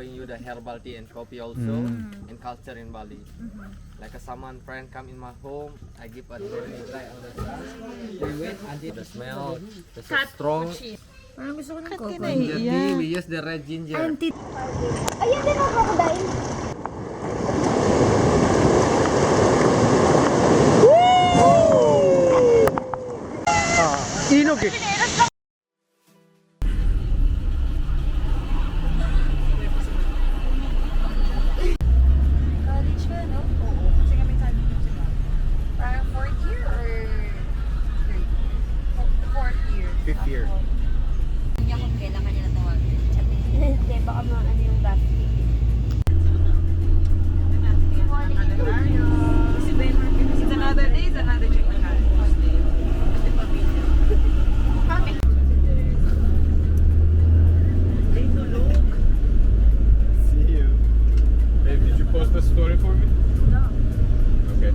showing you the herbal tea and coffee also in culture in Bali. Like someone friend come in my home, I give a tea dry on the sun. We wait until the smell is so strong. Parang gusto ko ng coffee. Ginger tea, we use the red ginger. Ayan din ang crocodile. Inog eh. College ka, no? Oo. Kasi kami sabi nyo sila. Parang 4th year or 3rd? 4th year. 5th year. Hindi niya kung kailan kanya natawagin. Hindi, baka mga ano yung last week. It's another day, it's another chicken. See you. Babe, did you post the story for me? No. Okay.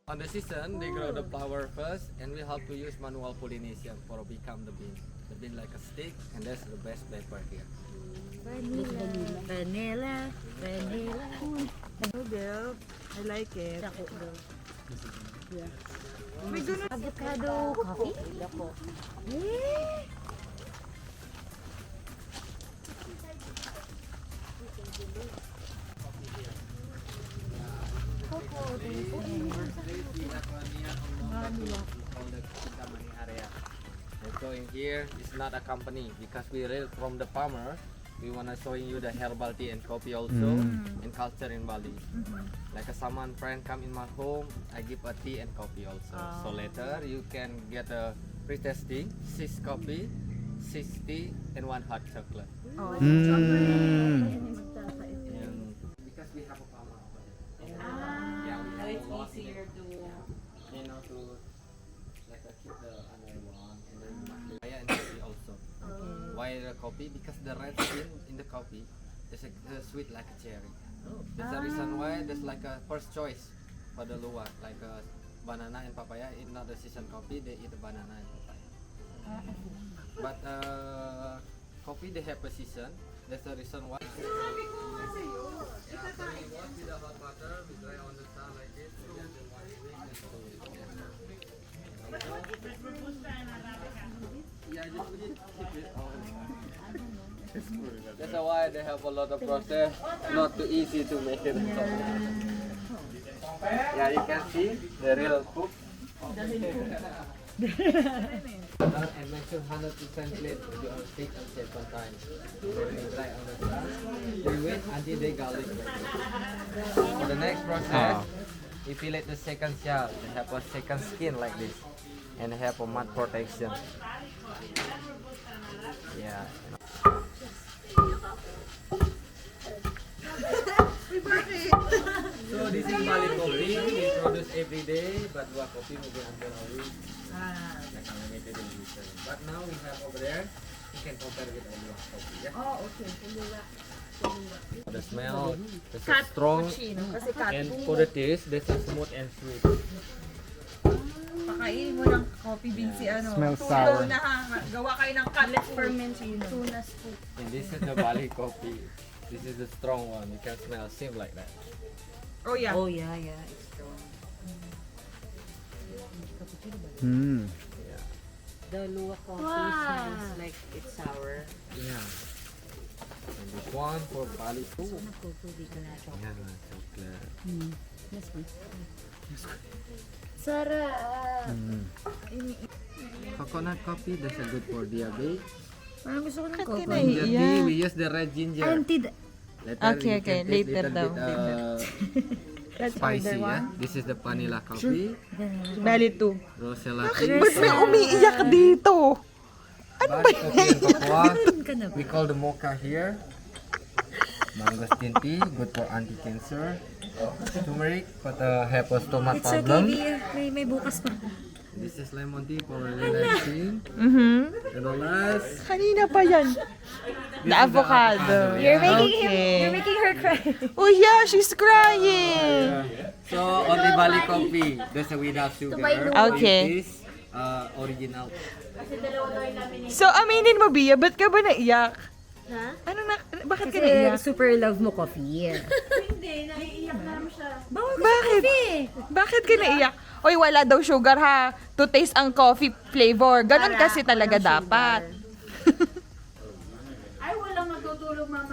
On the season, they grow the flower first, and we have to use manual pollination for become the bean. The bean like a stick, and that's the best paper here. Vanilla. Noodle. I like it. Avocado coffee? And so in here, it's not a company because we read from the farmer. We wanna showing you the herbal tea and coffee also in culture in Bali. Like someone friend come in my home, I give a tea and coffee also. So later you can get a free tasting, 6 coffee, 6 tea, and 1 hot chocolate. And because we have a farmer over there. Yeah, we have a lot easier to... you know, to like keep the another one and then papaya and coffee also. Why the coffee? Because the red skin in the coffee is sweet like a cherry. That's the reason why there's like a first choice for the luwak, like banana and papaya. In not the season coffee, they eat the banana and papaya. But coffee they have a season. That's the reason why. Yeah, so we wash with the hot water, we dry on the sun like this. And then the 1 week, and so yeah, just keep it on. That's why they have a lot of process. Not too easy to make it. Yeah, you can see the real cook. And make sure 100% clean. You are thick and safe on time. Then we dry on the sun. We wait until they garlic. For the next process, we fillet the second shell. They have a second skin like this, and they have a mud protection. Yeah. So this is Bali coffee. We produce every day, but dua coffee maybe until a week. Like limited edition. But now we have over there. You can compare with a luwak coffee. Yeah. Oh, okay. The smell is so strong, Kasi cat and for the taste, this is smooth and sweet. pakainin mo ng coffee bean si ano. Smells Tulo sour. na ha. Gawa kayo ng cat fermentino. Tunas po. And this is the Bali coffee. This is the strong one. You can smell same like that. Oh yeah. Oh yeah, it's strong. Hmm. Yeah. The luwak coffee smells like it's sour. Yeah. And this one for Bali too. Nagkukubi ka na chocolate. Yeah, chocolate. Yes, ma'am. Sarap. Coconut coffee, that's a good for diabetes. Parang gusto ko ng coffee. Ginger tea, we use the red ginger. Later, Okay, you can taste later little daw. bit, spicy, yeah. This is the vanilla coffee, Bali 2. Rosella tea. Ba't may umiiyak dito? Bali coffee and cocoa. We call the mocha here. Mangosteen tea, good for anti-cancer. Turmeric for the have a stomach It's okay, problem. dear. May bukas pa. This is lemon tea for relaxing. Mm-hmm. And the last, Kanina pa yan. The avocado. You're making Okay. you're making her cry. Oh yeah, she's crying. So only Bali coffee. There's a without sugar. Okay. This original. So, aminin mo, Bia, ba't ka ba naiyak? Ha? Ano na, bakit ka naiyak? super love mo coffee. Bakit? Bakit ka naiyak? Oy, wala daw sugar ha. To taste ang coffee flavor. Ganon kasi talaga dapat.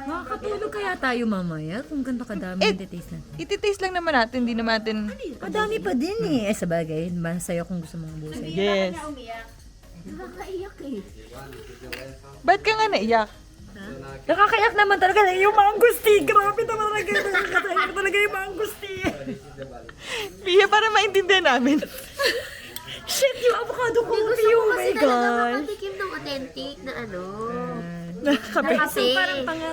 Makakatulog kaya tayo mamaya kung ganito kadami yung titaste na. Ititaste lang naman natin, hindi naman natin... Madami pa din eh. Eh sabagay, masaya kung gusto mong ubusin. Yes. Nakakaiyak eh. Ba't ka nga naiyak? Nakakaiyak naman talaga yung mangusti. Grabe naman talaga. Nakakaiyak talaga yung mangusti. Bia, para maintindihan namin. Shit, yung avocado Gusto coffee. ko Oh kasi my talaga God. makatikim ng authentic na ano. Nakakape. Kasi,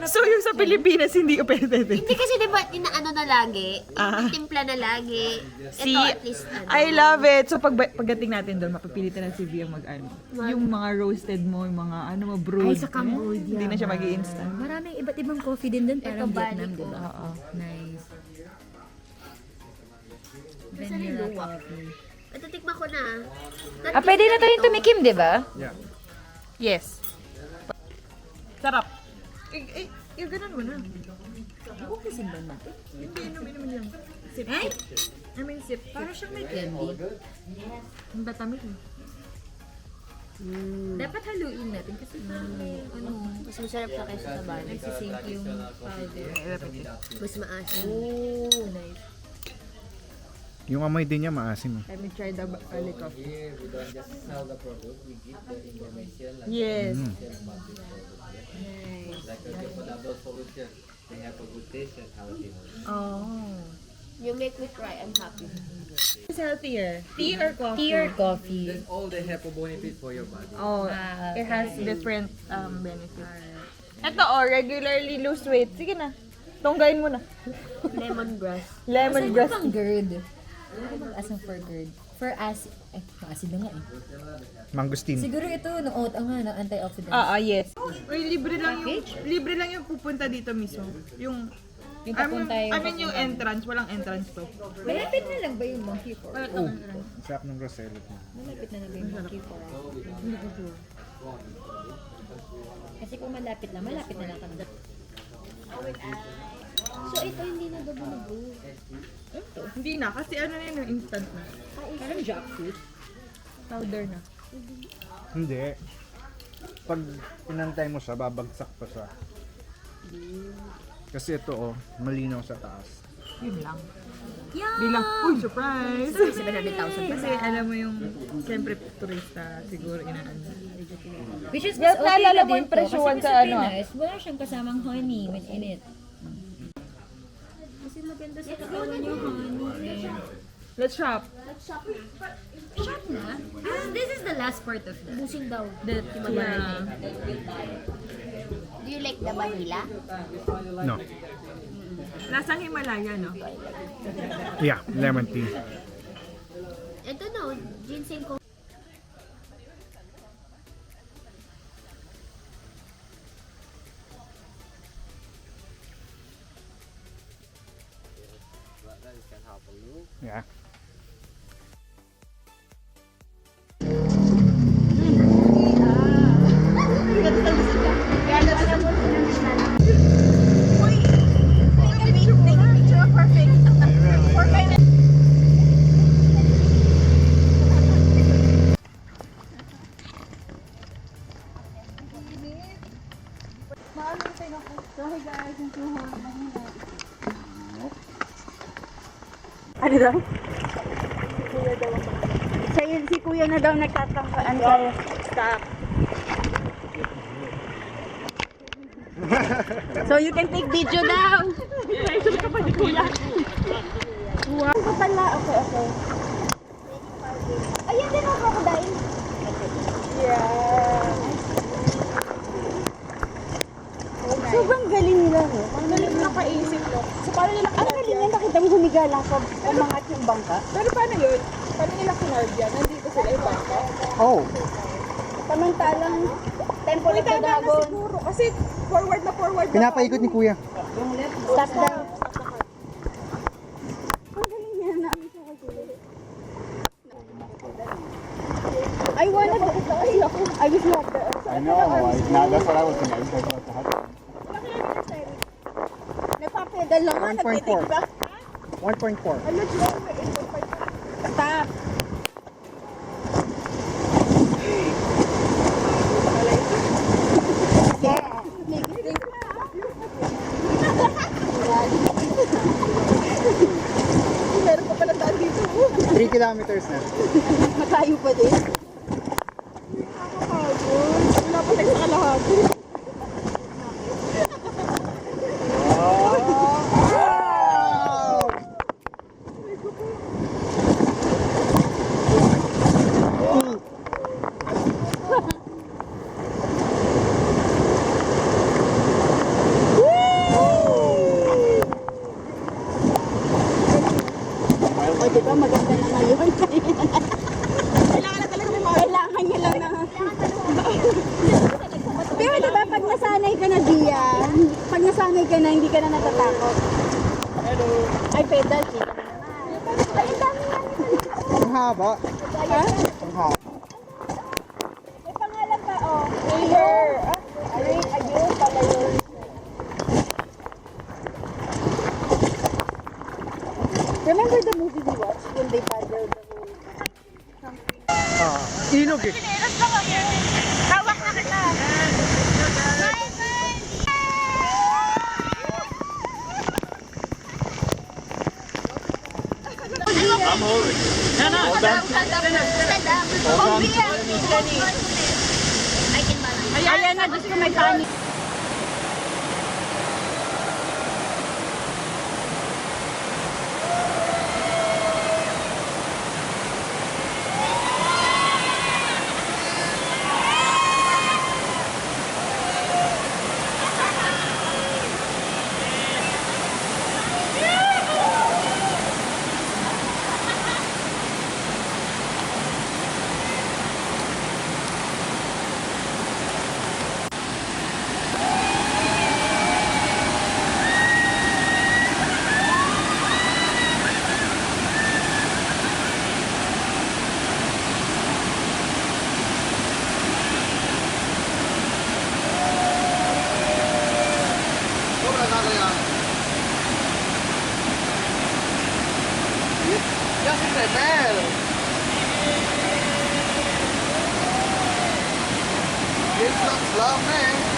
So, yung sa Pilipinas, hindi pwede. hindi kasi diba, inaano na lagi, timpla na lagi. See, Ito at least ano. I love it. So, pagdating natin doon, mapipilitan na si Bia mag-ano. Yung mga roasted mo, yung mga ano mo, brewed. Ay, sa Cambodia. Hindi na siya mag-i-instant. Maraming iba't ibang coffee din doon. Parang Ito, Vietnam, bali ko. diba? Oo. Nice. Kasi Vanilla luwak. coffee. Natitikman ko na. Pwede na tayong tumikim, diba? Yeah. Yes. Sarap. Yung ganun mo na. Ako kasi ba natin? Hindi, inom lang. Sip. Eh? I mean, sip. Parang siyang may candy. Ang tatamit eh. Dapat haluin natin kasi parang may ano, Mas masarap siya kaysa sa bali. nagsisink yung powder. Mas maasim. Oh, nice. Yung amoy din niya maasim. Let me try the bali coffee. Here we don't just sell the product. We give the information like Yes. like the affordable solution. They have a good taste and healthy. Oh. You make me cry, I'm happy. It's healthier. Tea or coffee? Tea or coffee? Then all they have a benefit for your body. Oh, it has different benefits. Ito regularly lose weight. Sige na. Tonggayin mo na. Lemongrass. Lemongrass. Pang GERD. Ano bang asang for GERD? For acid. Ay, acid na nga eh. Mangustin. Siguro ito, ng oat ang nga, ng antioxidant. Yes. Libre lang yung pupunta dito mismo. Yung Yung papunta yung entrance, walang entrance to. Malapit na lang ba yung monkey for? Sarap ng Rosella. Malapit na lang ba yung monkey for? Kasi kung malapit na lang kami. So ito hindi na dabunubo. Hindi na, kasi ano na yun, instant na. Parang jackfruit. Powder na. Hindi. Pag inantay mo siya, babagsak pa siya. Kasi ito oh, malinaw sa taas. Yun lang. Yeah! Bilang, uy, surprise! 700,000 pa Kasi alam mo yung, siyempre, turista, siguro inaan. Which is Yes, mas okay naalala na mo din yung to. presyuhan Kasi sa sa ano, Pinas, wala siyang kasamang honey when in it. Kasi maganda sa katawan yung honey. Let's shop. Shop na? This is the last part of that. Busing daw. Yeah. Do you like the vanilla? No. Lasang Himalaya, no? Yeah, lemon tea. Ito no, ginseng ko. Yeah. Ano daw? Siya yun, si kuya na daw nagtatangkaan sa stock. So you can take video now. Wow. Ito pala, okay. Ayun din ang crocodile. Yeah. Sobrang galing nila, no? Ang galing nakaisip, no? So, paano nila ang galing yan, nakita mo humiga lang sa umangat yung bangka? Pero paano yun? Paano nila kinard yan? Nandito sila yung bangka? Oh. Samantalang, tempo na dragon. Siguro, kasi Forward na forward na. Pinapaikot ni Kuya. Stop down. Ang galing niya namin siya kasi. I wanna go. I wish you had the... I know. That's what I was thinking. I was like, what the heck? Nagpapedal lang nga, 1.4. nagtitig ba? 1.4. Ano, Joe? 8.5. Stop. Meron pa pala daan dito. 3 kilometers na. Matayo pa din. Nakakapagod. Wala pa tayo sa kalahati. O, diba? Maganda na ngayon. Kailangan niya lang na. Pero diba, pag nasanay ka na, Dia, pag nasanay ka na, hindi ka na natatakot. Hello. Ay, pedal. Ay, ang dami yan. Ang haba. Ha? Ang haba. May pangalan pa, oh. Ayer. Ayun pala yun. Remember the movie we watched when they paddled the whole... Ilog eh. Hawak na kita. Ayan na, gusto may kanin. It's not slow, man.